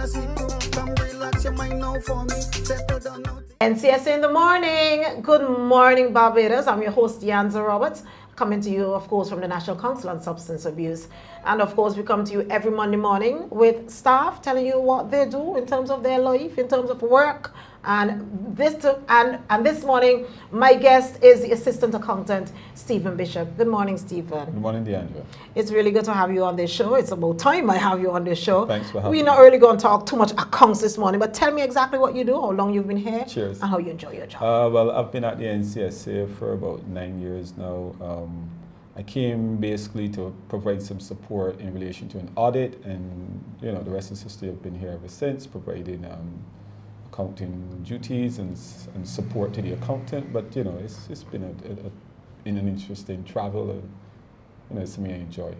Come relax your mind now for me. Settle down now. NCSA in the morning. Good morning, Barbados. I'm your host, Yanza Roberts, coming to you, of course, from the National Council on Substance Abuse. And of course, we come to you every Monday morning with staff telling you what they do in terms of their life, in terms of work. And this morning, my guest is the Assistant Accountant, Stephen Bishop. Good morning, Stephen. Good morning, Deandra. It's really good to have you on this show. It's about time I have you on this show. Thanks for having me. We're not really going to talk too much accounts this morning, but tell me exactly what you do, how long you've been here, Cheers. and how you enjoy your job. Well, I've been at the NCSA for about 9 years now. I came basically to provide some support in relation to an audit, and the rest is history. I've been here ever since, providing accounting duties and support to the accountant. But it's been an interesting travel, and it's something I enjoy.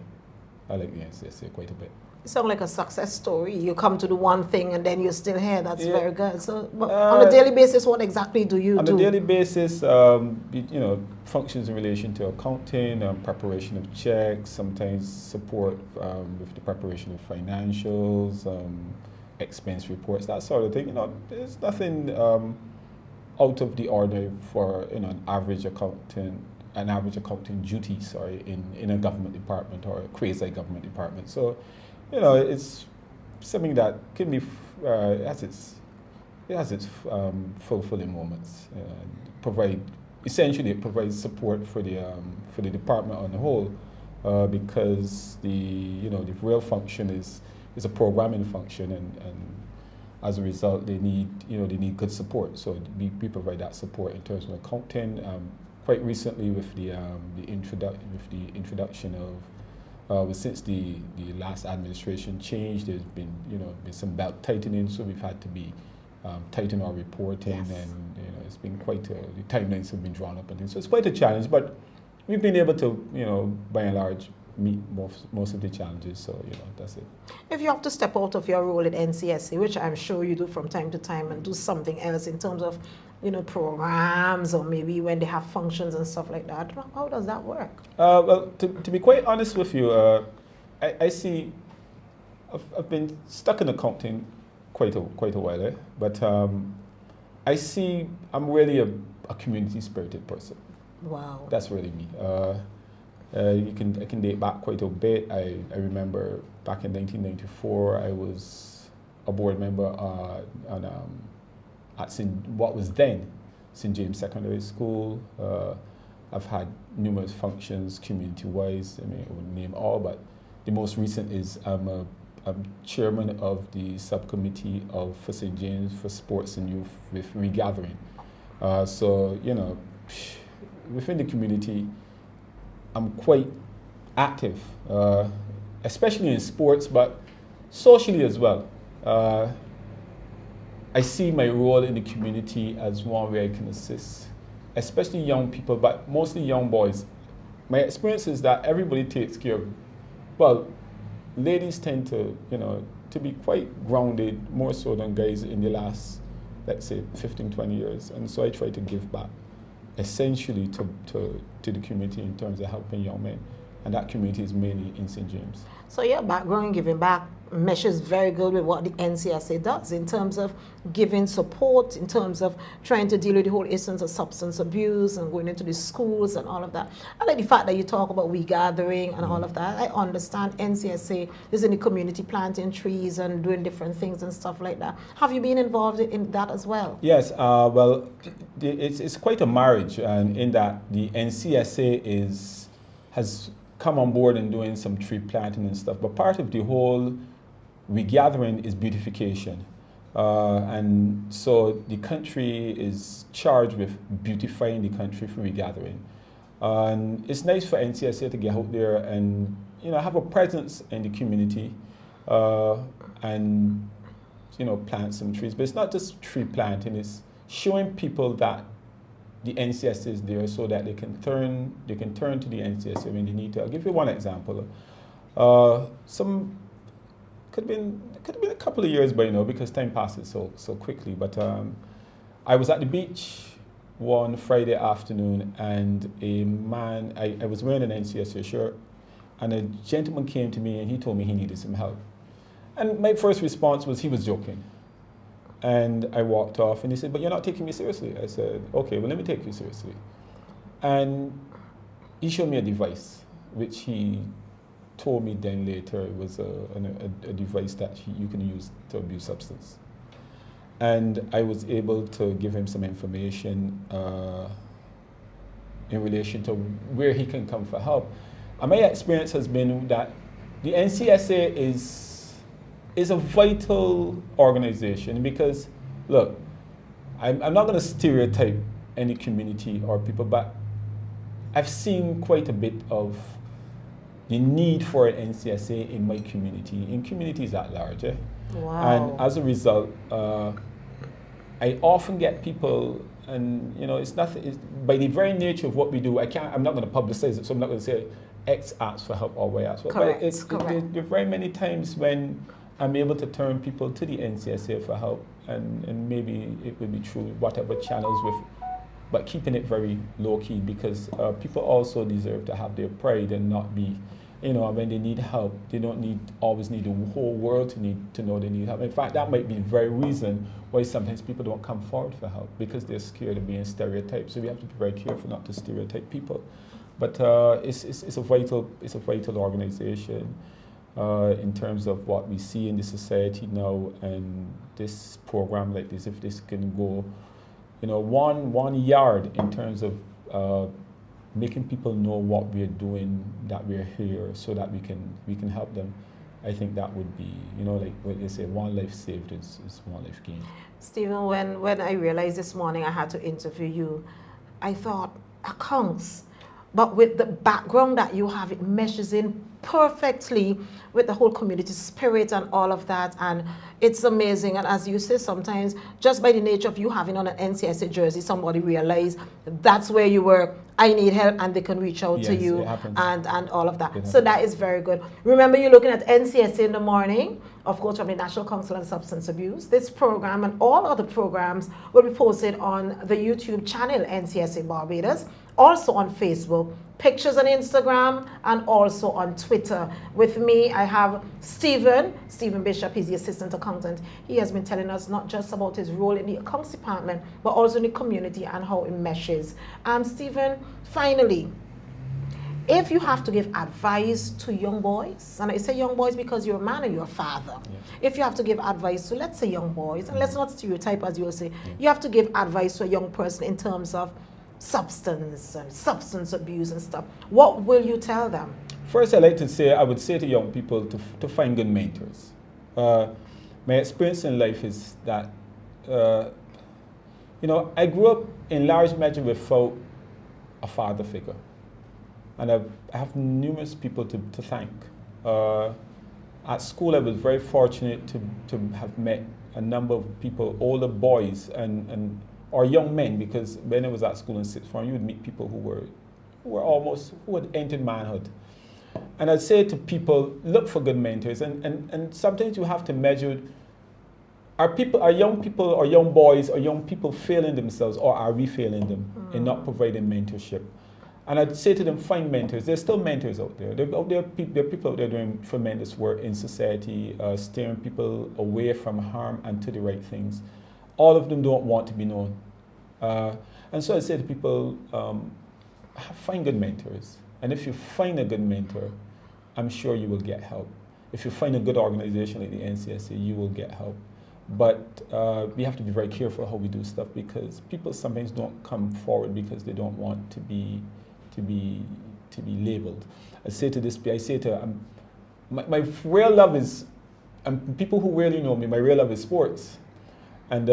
I like the NCSA quite a bit. You sound like a success story. You come to do one thing and then you're still here. That's very good. So, but on a daily basis, what exactly do you do? On a daily basis, functions in relation to accounting, preparation of checks, sometimes support with the preparation of financials, expense reports, that sort of thing. There's nothing out of the ordinary for an average accounting duty, in a government department or a quasi-government department. So, it's something that can be it has its fulfilling moments. It provides support for the department on the whole, because the real function is a programming function, and as a result they need good support. So we provide that support in terms of accounting. Quite recently, with the introduction of since the last administration changed, there's been some belt tightening, so we've had to be tighten our reporting, Yes. and it's been quite the timelines have been drawn up and things. So it's quite a challenge, but we've been able to by and large meet most of the challenges. So that's it. If you have to step out of your role at NCSA, which I'm sure you do from time to time, and do something else in terms of programs, or maybe when they have functions and stuff like that, how does that work? Well, to be quite honest with you, I see I've been stuck in accounting quite a while, but I see I'm really a community spirited person. Wow. That's really me. I can date back quite a bit. I remember back in 1994, I was a board member at what was then St. James Secondary School. I've had numerous functions community-wise. I wouldn't name all, but the most recent is I'm chairman of the subcommittee for St. James for sports and youth with regathering. So within the community, I'm quite active, especially in sports, but socially as well. I see my role in the community as one where I can assist, especially young people, but mostly young boys. My experience is that everybody takes care of, well, ladies tend to be quite grounded, more so than guys in the last, let's say, 15, 20 years. And so I try to give back essentially to the community in terms of helping young men. And that community is mainly in St. James. So your background giving back meshes very good with what the NCSA does in terms of giving support, in terms of trying to deal with the whole essence of substance abuse and going into the schools and all of that. I like the fact that you talk about regathering and all of that. I understand NCSA is in the community planting trees and doing different things and stuff like that. Have you been involved in that as well? Yes, well, it's quite a marriage, and in that the NCSA has come on board and doing some tree planting and stuff, but part of the whole regathering is beautification. And so the country is charged with beautifying the country for regathering. And it's nice for NCSA to get out there and have a presence in the community and plant some trees. But it's not just tree planting, it's showing people that the NCSA is there so that they can turn to the NCSA when they need to. I'll give you one example. Could have been a couple of years by now because time passes so quickly. But I was at the beach one Friday afternoon, and a man, I was wearing an NCSA shirt, and a gentleman came to me and he told me he needed some help. And my first response was he was joking. And I walked off and he said, but you're not taking me seriously. I said, okay, well, let me take you seriously. And he showed me a device, which he told me then later it was a device that you can use to abuse substance. And I was able to give him some information in relation to where he can come for help. And my experience has been that the NCSA is a vital organization because, look, I'm not going to stereotype any community or people, but I've seen quite a bit of the need for an NCSA in my community, in communities at large. Wow. And as a result, I often get people, and it's nothing. It's, by the very nature of what we do, I'm not going to publicize it, so I'm not going to say X asks for help or Y asks for help. Correct. But there are very many times when I'm able to turn people to the NCSA for help, and maybe it will be through whatever channels but keeping it very low key because people also deserve to have their pride and not be, when they need help, they don't always need the whole world to know they need help. In fact, that might be the very reason why sometimes people don't come forward for help because they're scared of being stereotyped. So we have to be very careful not to stereotype people. But it's a vital organization in terms of what we see in the society now, and this program like this, if this can go, 1 yard in terms of making people know what we're doing, that we're here, so that we can help them. I think that would be, like what they say, one life saved is one life gained. Stephen, when I realized this morning I had to interview you, I thought accounts, but with the background that you have, it meshes in perfectly with the whole community spirit and all of that, and it's amazing. And as you say, sometimes just by the nature of you having on an NCSA jersey, somebody realized that's where you were, I need help, and they can reach out to you and all of that. So that is very good. Remember, you're looking at NCSA in the morning, of course, from the National Council on Substance Abuse. This program and all other programs will be posted on the YouTube channel NCSA Barbados, also on Facebook, pictures on Instagram, and also on Twitter. With me, I have Stephen Bishop. He's the assistant accountant. He has been telling us not just about his role in the accounts department, but also in the community and how it meshes. Stephen, finally, if you have to give advice to young boys, and I say young boys because you're a man and you're a father, if you have to give advice to, let's say, young boys, and let's not stereotype, as you will say, you have to give advice to a young person in terms of substance and substance abuse and stuff, what will you tell them? First, I would say to young people to find good mentors. My experience in life is that, I grew up in large measure without a father figure. And I have numerous people to thank. At school, I was very fortunate to have met a number of people, older boys or young men, because when I was at school in sixth form, you would meet people who had entered manhood. And I'd say to people, look for good mentors, and sometimes you have to measure, are young people or young boys or young people failing themselves, or are we failing them in not providing mentorship? And I'd say to them, find mentors. There's still mentors out there. There are people out there doing tremendous work in society, steering people away from harm and to the right things. All of them don't want to be known. And so I say to people, find good mentors. And if you find a good mentor, I'm sure you will get help. If you find a good organization like the NCSA, you will get help. But we have to be very careful how we do stuff, because people sometimes don't come forward because they don't want to be labeled. My real love is, people who really know me, my real love is sports. And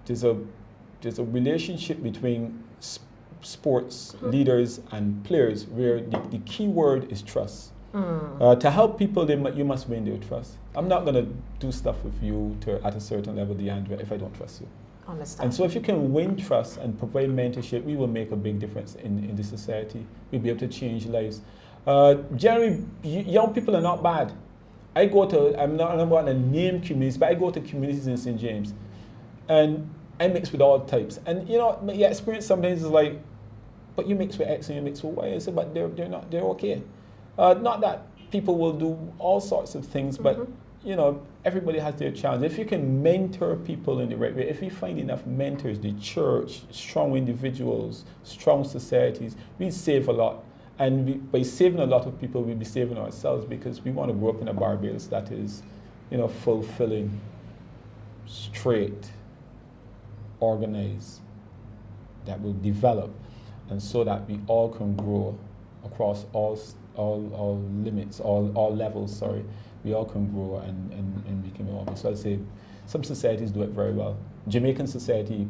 there's a relationship between sports leaders and players where the key word is trust. To help people, you must win their trust. I'm not going to do stuff with you at a certain level, DeAndre, if I don't trust you. Understand. And so if you can win trust and provide mentorship, we will make a big difference in the society. We'll be able to change lives. Generally, young people are not bad. I'm not going to name communities, but I go to communities in St. James, and I mix with all types. And your experience sometimes is like, but you mix with X and you mix with Y. I say, but they're okay. Not that people will do all sorts of things, but you know, everybody has their challenge. If you can mentor people in the right way, if you find enough mentors, the church, strong individuals, strong societies, we save a lot. And by saving a lot of people, we'll be saving ourselves, because we want to grow up in a Barbados that is, you know, fulfilling, straight, organized, that will develop, and so that we all can grow across all limits, all levels, sorry. We all can grow and become organized. So I'd say some societies do it very well. Jamaican society,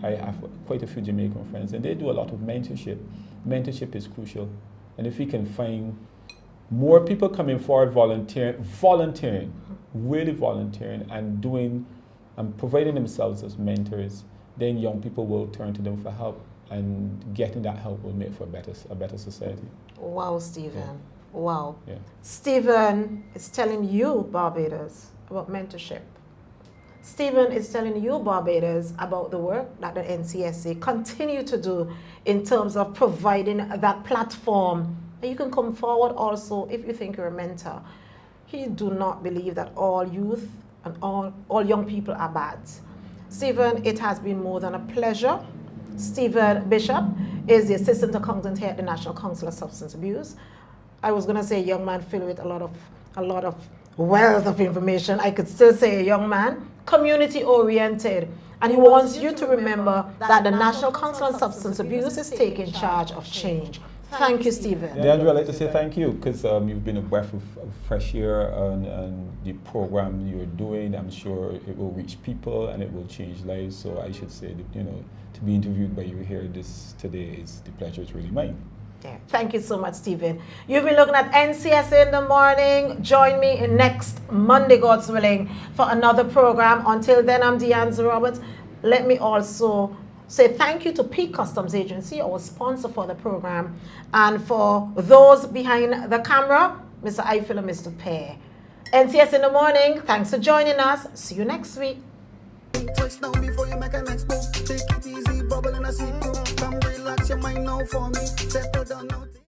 I have quite a few Jamaican friends, and they do a lot of mentorship. Mentorship is crucial. And if we can find more people coming forward volunteering, really volunteering, and doing and providing themselves as mentors, then young people will turn to them for help, and getting that help will make for a better society. Wow, Stephen. Yeah. Wow. Yeah. Stephen is telling you, Barbados, about mentorship. Stephen is telling you, Barbados, about the work that the NCSA continue to do in terms of providing that platform. And you can come forward also if you think you're a mentor. He do not believe that all youth and all young people are bad. Stephen, it has been more than a pleasure. Stephen Bishop is the Assistant Accountant here at the National Council of Substance Abuse. I was going to say a young man filled with a lot of wealth of information. I could still say a young man, community-oriented. And he wants you to remember that the National Council on Substance Abuse is taking charge of change. Thank you, Stephen. Leandra, I'd like to say thank you, because you've been a breath of fresh air, and the program you're doing, I'm sure it will reach people and it will change lives. So I should say that, you know, to be interviewed by you here today is the pleasure is really mine. Yeah. Thank you so much, Stephen. You've been looking at NCSA in the morning. Join me next Monday, God's willing, for another program. Until then, I'm Deanza Roberts. Let me also say thank you to Peak Customs Agency, our sponsor for the program, and for those behind the camera, Mr. Eiffel and Mr. Pear. NCS in the morning, thanks for joining us. See you next week. Touch down before you make a next move. Take it easy, bubble in a sweet groove. Come relax your mind now for me. Settle down now.